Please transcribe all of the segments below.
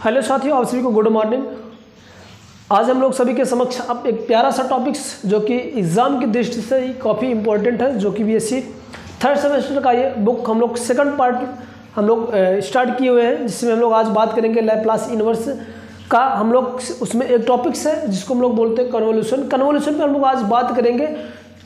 Hello साथियों, आप सभी को गुड मॉर्निंग। आज हम लोग सभी के समक्ष अब एक प्यारा सा टॉपिक्स जो कि एग्ज़ाम की दृष्टि से ही काफ़ी इंपॉर्टेंट है, जो कि बीएससी थर्ड सेमेस्टर का ये बुक हम लोग सेकंड पार्ट हम लोग स्टार्ट किए हुए हैं, जिसमें हम लोग आज बात करेंगे लैप्लास इन्वर्स का। हम लोग उसमें एक टॉपिक्स है जिसको हम लोग बोलते हैं कन्वोल्यूशन। कन्वोल्यूशन पर हम लोग आज बात करेंगे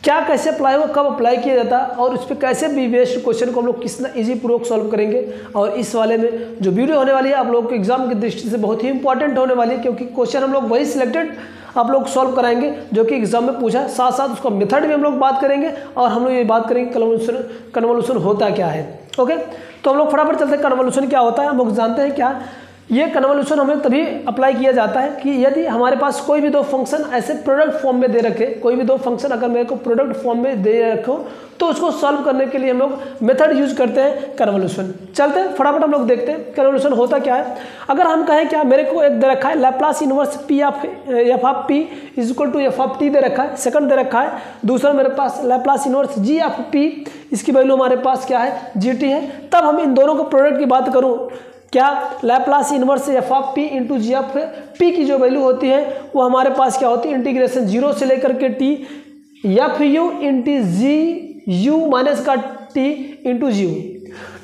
क्या कैसे अप्लाई होगा, कब अप्लाई किया जाता है और उस पर कैसे भी बेस्ड क्वेश्चन को हम लोग कितना इजी पूर्वक सॉल्व करेंगे। और इस वाले में जो वीडियो होने वाली है आप लोगों के एग्जाम की दृष्टि से बहुत ही इंपॉर्टेंट होने वाली है, क्योंकि क्वेश्चन हम लोग वही सिलेक्टेड आप लोग सॉल्व कराएंगे जो कि एग्जाम में पूछा, साथ साथ उसका मेथड भी हम लोग बात करेंगे और हम लोग ये बात करेंगे कन्वोल्यूशन होता क्या है। ओके, तो हम लोग फटाफट चलते हैं। कन्वोल्यूशन क्या होता है हम लोग जानते हैं क्या। ये कन्वोल्यूशन हमें तभी अप्लाई किया जाता है कि यदि हमारे पास कोई भी दो फंक्शन ऐसे प्रोडक्ट फॉर्म में दे रखे, कोई भी दो फंक्शन अगर मेरे को प्रोडक्ट फॉर्म में दे रखो तो उसको सॉल्व करने के लिए हम लोग मेथड यूज करते हैं कन्वोल्यूशन। चलते हैं फटाफट हम लोग देखते हैं कन्वोल्यूशन होता क्या है। अगर हम कहें क्या, मेरे को एक दे रखा है Laplace inverse P of F of P is equal to F of T दे रखा है, सेकंड दे रखा है। दूसरा मेरे पास Laplace inverse G of P, इसकी वैल्यू हमारे पास क्या है, जी टी है। तब हम इन दोनों को प्रोडक्ट की बात करूँ, क्या Laplace inverse F of P into G of P की जो वैल्यू होती है वो हमारे पास क्या होती है, इंटीग्रेशन जीरो से लेकर के T F U into G U minus का टी इंटू जी यू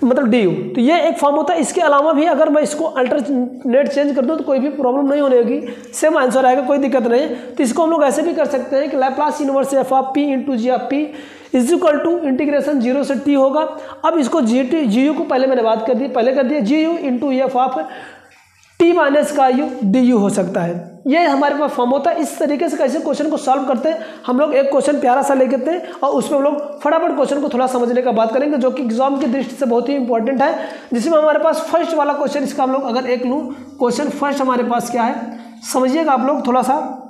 मतलब डी यू। तो ये एक फॉर्म होता है। इसके अलावा भी अगर मैं इसको अल्टरनेट चेंज कर दूँ तो कोई भी प्रॉब्लम नहीं होने होगी, सेम आंसर आएगा, कोई दिक्कत नहीं है। तो इसको हम लोग ऐसे भी कर सकते हैं कि Laplace inverse F of P into G of P is equal to integration zero से टी होगा। अब इसको जी यू को पहले मैंने बात कर दी, पहले कर दिया G U into F of T minus का यू डी यू हो सकता है। ये हमारे पास फॉर्म होता है। इस तरीके से कैसे क्वेश्चन को सॉल्व करते हैं हम लोग, एक क्वेश्चन प्यारा सा लेके आते हैं और उसमें हम लोग फटाफट क्वेश्चन को थोड़ा समझने का बात करेंगे, जो कि एग्जाम की दृष्टि से बहुत ही इंपॉर्टेंट है। जिसमें हमारे पास फर्स्ट वाला क्वेश्चन, इसका हम लोग अगर एक लूँ क्वेश्चन फर्स्ट हमारे पास क्या है समझिएगा आप लोग थोड़ा सा।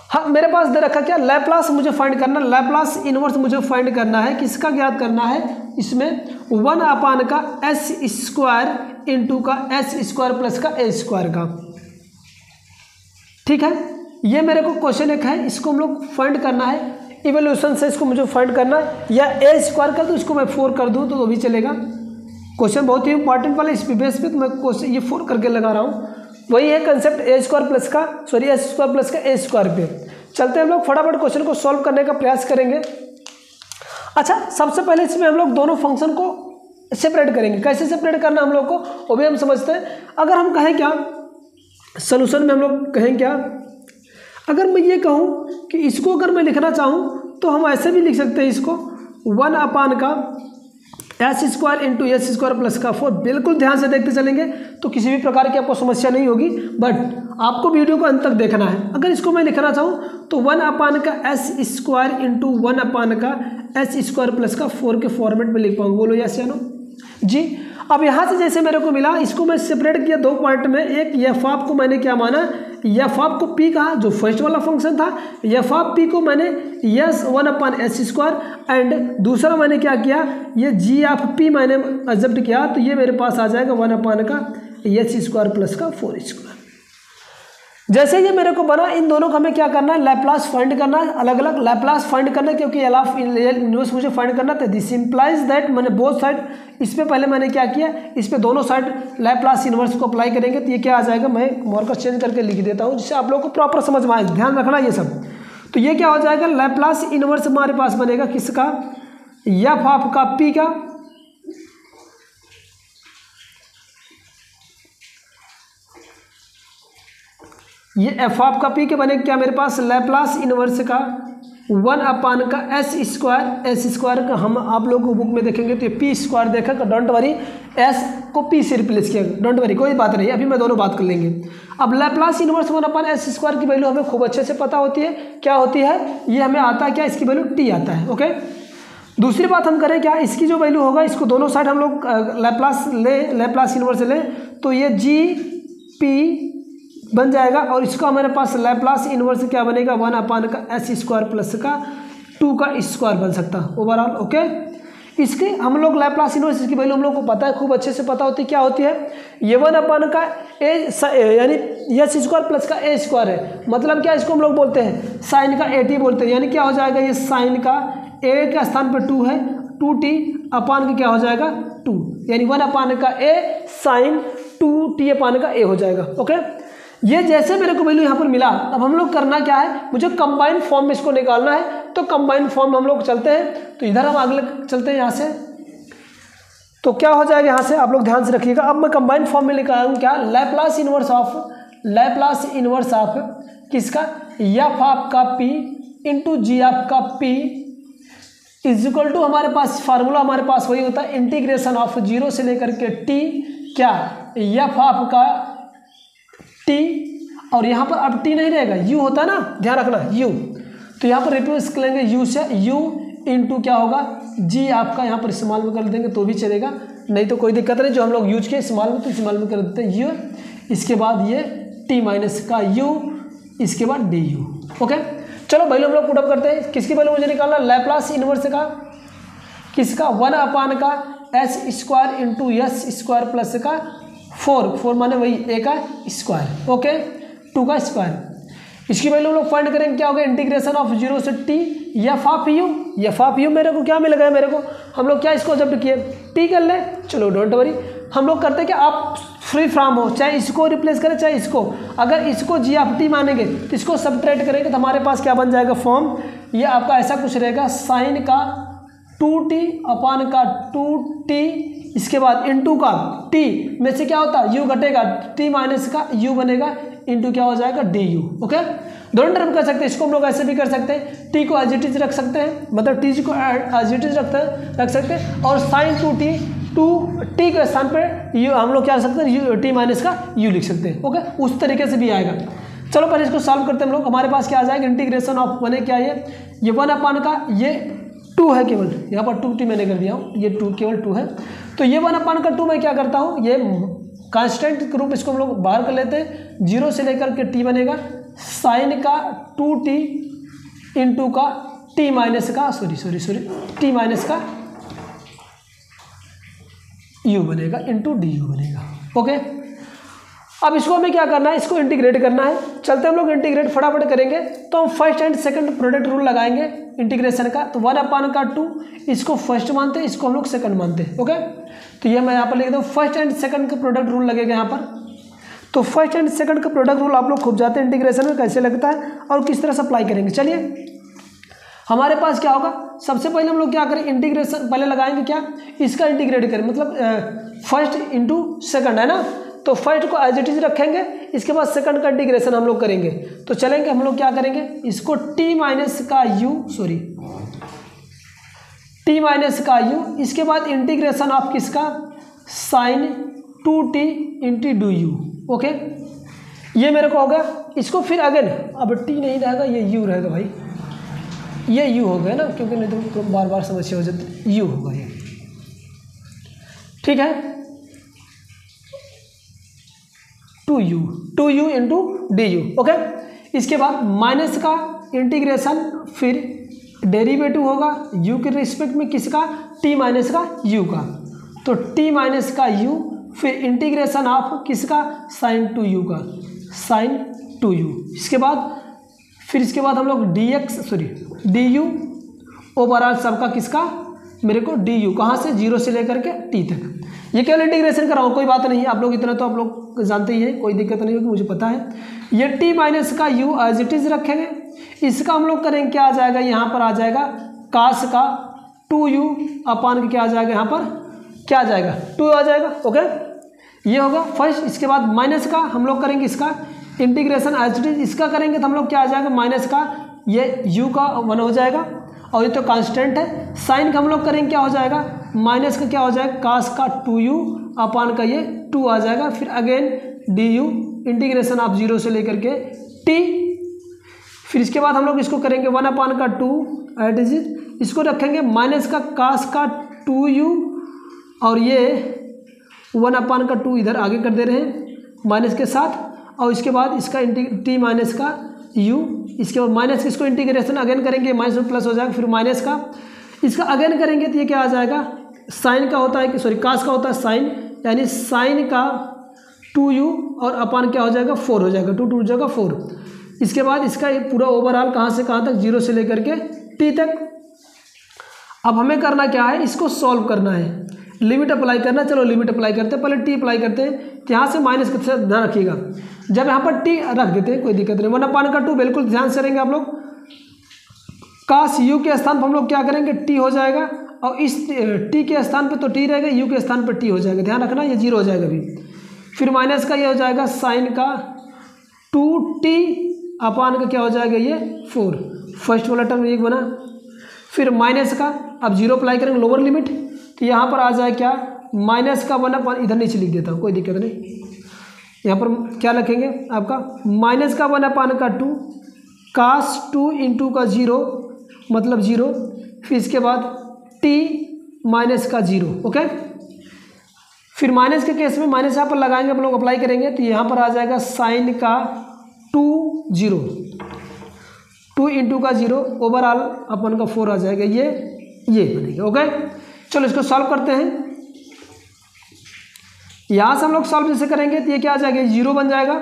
हाँ, मेरे पास दे रखा क्या, लैप्लास मुझे फाइंड करना, लैप्लास इन्वर्स मुझे फाइंड करना है। किसका ज्ञात करना है, इसमें 1 अपान का एस स्क्वायर इंटू का एस स्क्वायर प्लस का ए स्क्वायर का। ठीक है, ये मेरे को क्वेश्चन एक है, इसको हम लोग फाइंड करना है। इवोल्यूशन से इसको मुझे फाइंड करना है, या ए स्क्वायर कर दूँ इसको मैं 4 कर दूँ तो भी चलेगा। क्वेश्चन बहुत ही इंपॉर्टेंट वाला, इस बेस पे तो मैं क्वेश्चन ये 4 करके लगा रहा हूँ। वही है कंसेप्ट ए स्क्वायर प्लस का एस स्क्वायर प्लस का ए स्क्वायर पे। चलते हैं हम लोग फटाफट क्वेश्चन को सॉल्व करने का प्रयास करेंगे। अच्छा, सबसे पहले इसमें हम लोग दोनों फंक्शन को सेपरेट करेंगे। कैसे सेपरेट करना हम लोग को वो भी हम समझते हैं। अगर हम कहें क्या सोल्यूशन में, हम लोग कहें क्या, अगर मैं ये कहूँ कि इसको अगर मैं लिखना चाहूँ तो हम ऐसे भी लिख सकते हैं इसको 1 अपान का S square into S square plus का 4। बिल्कुल ध्यान से देखते चलेंगे तो किसी भी प्रकार की आपको समस्या नहीं होगी, बट आपको वीडियो को अंत तक देखना है। अगर इसको मैं लिखना चाहूँ तो 1 अपान का एस स्क्वायर इंटू 1 अपान का एस स्क्वायर प्लस का 4 के फॉर्मेट में लिख पाऊँ। बोलो यस या नो जी। अब यहाँ से जैसे मेरे को मिला, इसको मैं सेपरेट किया दो पार्ट में। एक एफ ऑफ को मैंने क्या माना, एफ ऑफ को पी कहा जो फर्स्ट वाला फंक्शन था, एफ ऑफ पी को मैंने yes 1 upon S square, and दूसरा मैंने क्या किया, ये जी ऑफ पी मैंने एक्सेप्ट किया। तो ये मेरे पास आ जाएगा 1 अपान का एस स्क्वायर प्लस का 4 स्क्वायर। जैसे ये मेरे को बना, इन दोनों का हमें क्या करना है, लैप्लास फाइंड करना है, अलग अलग लैप्लास फाइंड करना है, क्योंकि एल ऑफ इन्वर्स मुझे फाइंड करना था। दिस इंप्लाइज दैट मैंने बोथ साइड, इस पे पहले मैंने क्या किया, इस पे दोनों साइड लैप्लास इन्वर्स को अप्लाई करेंगे तो ये क्या आ जाएगा, मैं मार्कर चेंज करके लिख देता हूँ जिससे आप लोगों को प्रॉपर समझ में आए, ध्यान रखना ये सब। तो ये क्या हो जाएगा, लैप्लास इन्वर्स हमारे पास बनेगा किसका, एफ ऑफ का पी का, ये एफ ऑफ का पी के बने क्या मेरे पास, लैप्लास इन्वर्स का 1 अपान का एस स्क्वायर का हम आप लोगों को बुक में देखेंगे तो ये पी स्क्वायर देखा, डोंट वरी, एस को पी से रिप्लेस किया, डोंट वरी, कोई बात नहीं, अभी मैं दोनों बात कर लेंगे। अब लैप्लास इन्वर्स 1 अपान एस स्क्वायर की वैल्यू हमें खूब अच्छे से पता होती है, क्या होती है, ये हमें आता है क्या, इसकी वैल्यू टी आता है। ओके, दूसरी बात हम करें क्या, इसकी जो वैल्यू होगा, इसको दोनों साइड हम लोग लैप्लास इन्वर्स ले तो ये जी पी बन जाएगा, और इसका हमारे पास लैप्लास इन्वर्स क्या बनेगा, 1 अपान का एस स्क्वायर प्लस का 2 का स्क्वायर बन सकता है ओवरऑल। ओके, इसके हम लोग लैप्लास इन्वर्स की वैल्यू हम लोग को पता है, खूब अच्छे से पता होती है, क्या होती है, ये 1 अपान का ए यानी एस स्क्वायर प्लस का ए स्क्वायर है, मतलब क्या, इसको हम लोग बोलते हैं साइन का ए टी बोलते हैं, यानी क्या हो जाएगा, ये साइन का ए के स्थान पर 2 है, 2t अपान का क्या हो जाएगा 2, यानी 1 अपान का ए साइन 2t अपान का a हो जाएगा। ओके, ये जैसे मेरे को वैल्यू यहाँ पर मिला, अब हम लोग करना क्या है, मुझे कंबाइंड फॉर्म में इसको निकालना है। तो कंबाइंड फॉर्म में हम लोग चलते हैं, तो इधर हम आगे चलते हैं यहाँ से। तो क्या हो जाएगा यहाँ से, आप लोग ध्यान से रखिएगा। अब मैं कंबाइंड फॉर्म में निकालूँ क्या, लैप्लास इनवर्स ऑफ किसका, एफ आपका p इंटू जी आपका p इज इक्वल टू, हमारे पास फार्मूला हमारे पास वही होता है, इंटीग्रेशन ऑफ 0 से लेकर के t क्या, एफ आपका t, और यहाँ पर अब t नहीं रहेगा, u होता है ना, ध्यान रखना u। तो यहाँ पर रिप्लेस करेंगे u से, u इंटू क्या होगा, g आपका यहाँ पर इस्तेमाल में कर देंगे तो भी चलेगा, नहीं तो कोई दिक्कत नहीं। जो हम लोग यूज के इस्तेमाल में, तो इस्तेमाल में कर देते हैं u, इसके बाद ये t माइनस का u, इसके बाद du। ओके, चलो वैल्यू हम लोग पुट अप करते हैं। किसकी वैल्यू मुझे निकालना, लैप्लास इनवर्स का किसका, 1 अपान का S square into S square plus का 4 माने वही a का स्क्वायर, ओके, 2 का स्क्वायर। इसकी वैल्यू हम लोग फाइंड करेंगे, क्या होगा, इंटीग्रेशन ऑफ 0 से t एफ ऑफ यू मेरे को क्या मिल गया, मेरे को हम लोग क्या इसको जब किए t कर ले, चलो डोंट वरी। हम लोग करते हैं कि आप फ्री फ्रॉम हो, चाहे इसको रिप्लेस करें चाहे इसको, अगर इसको जी ऑफ टी मानेंगे तो इसको सब्ट्रैक्ट करेंगे तो हमारे पास क्या बन जाएगा फॉर्म, ये आपका ऐसा कुछ रहेगा, साइन का 2t अपान का 2t, इसके बाद इंटू का t में से क्या होता है, u घटेगा, t माइनस का u बनेगा, इंटू क्या हो जाएगा, du। ओके, दोनों टर्म कर सकते हैं, इसको हम लोग ऐसे भी कर सकते हैं, t को एज इट इज रख सकते हैं, मतलब t को एज इट इज रख सकते हैं, और साइन 2t के स्थान पर u हम लोग क्या रख सकते हैं, t माइनस का u लिख सकते हैं। ओके, उस तरीके से भी आएगा। चलो पहले इसको सॉल्व करते हैं हम लोग। हमारे पास क्या आ जाएगा, इंटीग्रेशन ऑफ बने क्या, ये 1 अपान का, ये 2 है केवल, यहाँ पर 2t मैंने कर दिया हूँ, ये 2 केवल 2 है, तो ये 1 अपान का 2 मैं क्या करता हूँ, ये कांस्टेंट के रूप इसको हम लोग बाहर कर लेते हैं, 0 से लेकर के t बनेगा, साइन का 2t इंटू का t माइनस का t माइनस का u बनेगा, इंटू du बनेगा। ओके, अब इसको हमें क्या करना है, इसको इंटीग्रेट करना है। चलते हम लोग इंटीग्रेट फटाफट करेंगे, तो हम first and second product rule लगाएंगे इंटीग्रेशन का। तो 1 अपान का 2, इसको फर्स्ट मानते हैं, इसको हम लोग सेकंड मानते हैं। ओके, तो ये मैं यहाँ पर लिख दूँ, फर्स्ट एंड सेकंड का प्रोडक्ट रूल लगेगा यहाँ पर। तो फर्स्ट एंड सेकंड का प्रोडक्ट रूल आप लोग खूब जाते हैं इंटीग्रेशन में, कैसे लगता है और किस तरह से अप्लाई करेंगे। चलिए, हमारे पास क्या होगा, सबसे पहले हम लोग क्या करें, इंटीग्रेशन पहले लगाएंगे क्या, इसका इंटीग्रेट करें, मतलब फर्स्ट इंटू सेकंड है ना, तो फर्स्ट को एज इट इज रखेंगे, इसके बाद सेकंड का इंटीग्रेशन हम लोग करेंगे। तो चलेंगे, हम लोग क्या करेंगे, इसको t माइनस का u, इसके बाद इंटीग्रेशन ऑफ किसका, sine 2t into D U. Okay, ये मेरे को हो गया। इसको फिर अगेन, अब t नहीं रहेगा, ये u रहेगा भाई, ये u हो गया ना, क्योंकि नहीं तो बार बार समस्या हो जाती, u होगा ये, ठीक है, 2u इंटू du। ओके, इसके बाद माइनस का इंटीग्रेशन, फिर डेरिवेटिव होगा u के रिस्पेक्ट में किसका, t माइनस का u का, तो t माइनस का u, फिर इंटीग्रेशन ऑफ किसका, साइन 2u का, साइन 2u। इसके बाद हम लोग du ओवरऑल सबका किसका, मेरे को du कहाँ से, 0 से लेकर के t तक। ये केवल इंटीग्रेशन कर रहा हूँ, कोई बात नहीं है, आप लोग इतना तो आप लोग जानते ही हैं, कोई दिक्कत नहीं होगी, मुझे पता है। ये t माइनस का u एज इट इज रखेंगे, इसका हम लोग करेंगे, क्या आ जाएगा, यहाँ पर आ जाएगा कास का 2u अपान क्या आ जाएगा, यहाँ पर क्या आ जाएगा, 2 आ जाएगा। ओके, ये होगा फर्स्ट। इसके बाद माइनस का हम लोग करेंगे, इसका इंटीग्रेशन एज इट इज, इसका करेंगे तो हम लोग क्या आ जाएगा, माइनस का ये u का 1 हो जाएगा, और ये तो कांस्टेंट है। साइन का हम लोग करेंगे, क्या हो जाएगा, माइनस का क्या हो जाएगा, कास का 2u अपान का ये 2 आ जाएगा, फिर अगेन du इंटीग्रेशन ऑफ 0 से लेकर के t, फिर इसके बाद हम लोग इसको करेंगे 1 अपान का 2 एट इज, इसको रखेंगे माइनस का कास का 2u, और ये 1 अपान का 2 इधर आगे कर दे रहे हैं माइनस के साथ, और इसके बाद इसका t माइनस का u, इसके बाद माइनस इसको इंटीग्रेशन अगेन करेंगे, माइनस में प्लस हो जाएगा, फिर माइनस का इसका अगेन करेंगे तो ये क्या आ जाएगा, साइन का होता है कि कास का होता है साइन, यानी साइन का 2u और अपान क्या हो जाएगा, 4 हो जाएगा, 2 हो जाएगा 4। इसके बाद इसका ये पूरा ओवरऑल कहाँ से कहाँ तक, 0 से लेकर के t तक। अब हमें करना क्या है, इसको सॉल्व करना है। लिमिट अप्लाई करना, चलो लिमिट अप्लाई करते हैं, पहले टी अप्लाई करते हैं। तो यहाँ से माइनस का ध्यान रखिएगा, जब यहाँ पर टी रख देते हैं कोई दिक्कत नहीं, 1/2 बिल्कुल ध्यान से रहेंगे आप लोग। काश यू के स्थान पर हम लोग क्या करेंगे, टी हो जाएगा, और इस टी के स्थान पे तो टी रहेगा, यू के स्थान पर टी हो जाएगा, ध्यान रखना ये 0 हो जाएगा अभी। फिर माइनस का ये हो जाएगा साइन का 2t अपान का क्या हो जाएगा ये 4, फर्स्ट वाला टर्म एक बना। फिर माइनस का अब 0 अप्लाई करेंगे लोअर लिमिट, तो यहाँ पर आ जाए क्या माइनस का 1/, इधर नीचे लिख देता हूँ कोई दिक्कत नहीं। यहाँ पर क्या लिखेंगे आपका माइनस का 1/2 कास 2 इंटू का 0 मतलब 0, फिर इसके बाद t माइनस का 0, ओके। फिर माइनस के केस में माइनस यहाँ पर लगाएंगे हम लोग, अप्लाई करेंगे तो यहाँ पर आ जाएगा साइन का 2 इंटू का 0 ओवरऑल अपन का 4 आ जाएगा, ये बनेगा, ओके। चलो इसको सॉल्व करते हैं। यहाँ से हम लोग सॉल्व जैसे करेंगे तो ये क्या आ जाएगा 0 बन जाएगा,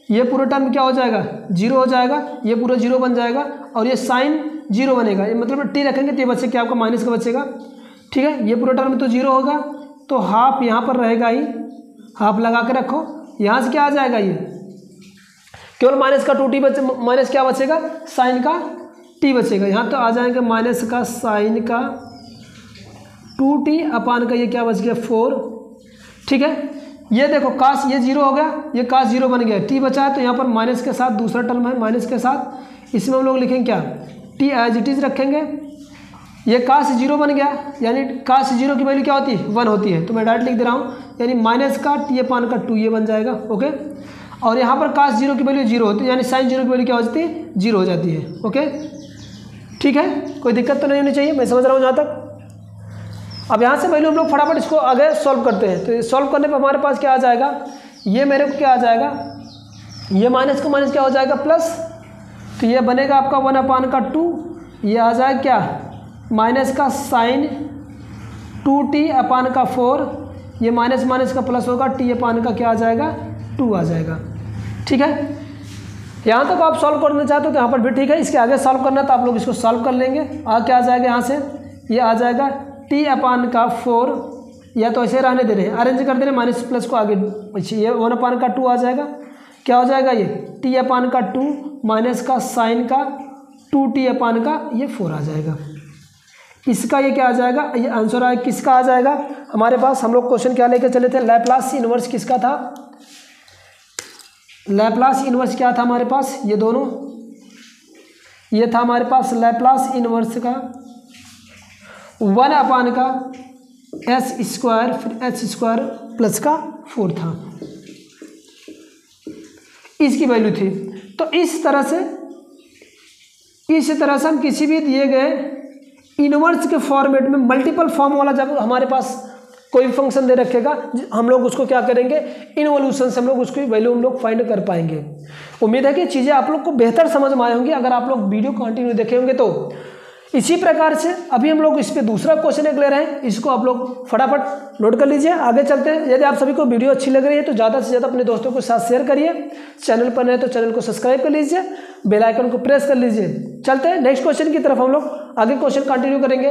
ये पूरा टर्म क्या हो जाएगा 0 हो जाएगा, ये पूरा 0 बन जाएगा, और ये साइन 0 बनेगा, ये मतलब टी रखेंगे तो ये बचे क्या आपका माइनस का बचेगा, ठीक है। ये पूरा टर्म तो 0 होगा, तो हाफ यहाँ पर रहेगा ही, हाफ लगा के रखो। यहाँ से क्या आ जाएगा ये केवल माइनस का 2t बचे, माइनस क्या बचेगा साइन का t बचेगा। यहाँ तो आ जाएंगे माइनस का साइन का 2t अपान का ये क्या बच गया 4, ठीक है। ये देखो काश ये 0 हो गया, ये काश 0 बन गया, t बचा है तो यहाँ पर माइनस के साथ दूसरा टर्म है माइनस के साथ, इसमें हम लोग लिखेंगे क्या t एज इट इज रखेंगे। ये काश 0 बन गया, यानी काश 0 की वैल्यू क्या होती है 1 होती है, तो मैं डायरेक्ट लिख दे रहा हूँ, यानी माइनस का t अपान का 2 ये बन जाएगा, ओके। और यहाँ पर काश 0 की वैल्यू 0 होती है, यानी साइन 0 की वैल्यू क्या हो जाती है 0 हो जाती है, ओके, ठीक है। कोई दिक्कत तो नहीं होनी चाहिए, मैं समझ रहा हूँ जहाँ तक। अब यहाँ से वैल्यू हम लोग फटाफट इसको आगे सॉल्व करते हैं। तो सॉल्व करने पर हमारे पास क्या आ जाएगा, ये मेरे को क्या आ जाएगा, ये माइनस को माइनस क्या हो जाएगा प्लस, तो ये बनेगा आपका 1/2, ये आ जाएगा क्या माइनस का साइन 2t अपान का 4, ये माइनस माइनस का प्लस होगा, t अपान का क्या आ जाएगा 2 आ जाएगा, ठीक है। यहाँ तक आप सॉल्व करना चाहते हो तो यहाँ पर भी ठीक है, इसके आगे सॉल्व करना तो आप लोग इसको सॉल्व कर लेंगे। क्या आ जाएगा यहाँ से, ये आ जाएगा t अपान का 4, या तो ऐसे रहने दे रहे हैं, अरेंज कर दे रहे माइनस प्लस को आगे, ये 1/2 आ जाएगा, क्या हो जाएगा ये t अपान का 2 माइनस का साइन का 2t अपान का ये 4 आ जाएगा। इसका ये क्या आ जाएगा, ये आंसर आएगा, किसका आ जाएगा हमारे पास। हम लोग क्वेश्चन क्या लेकर चले थे, लैप्लास इन्वर्स किसका था, लैप्लास इन्वर्स क्या था हमारे पास, ये दोनों, ये था हमारे पास लैप्लास इन्वर्स का 1 अपान का s स्क्वायर फिर h स्क्वायर प्लस का 4 था, इसकी वैल्यू थी। तो इस तरह से हम किसी भी दिए गए इनवर्स के फॉर्मेट में मल्टीपल फॉर्म वाला जब हमारे पास कोई भी फंक्शन दे रखेगा, हम लोग उसको क्या करेंगे इनवोल्यूशन से हम लोग उसकी वैल्यू हम लोग फाइंड कर पाएंगे। उम्मीद है कि चीज़ें आप लोग को बेहतर समझ में आई होंगी अगर आप लोग वीडियो कंटिन्यू देखे होंगे। तो इसी प्रकार से अभी हम लोग इस पे दूसरा क्वेश्चन एक ले रहे हैं, इसको आप लोग फटाफट नोट कर लीजिए, आगे चलते हैं। यदि आप सभी को वीडियो अच्छी लग रही है तो ज़्यादा से ज़्यादा अपने दोस्तों के साथ शेयर करिए, चैनल पर नए तो चैनल को सब्सक्राइब कर लीजिए, बेल आइकन को प्रेस कर लीजिए। चलते हैं नेक्स्ट क्वेश्चन की तरफ, हम लोग आगे क्वेश्चन कंटिन्यू करेंगे।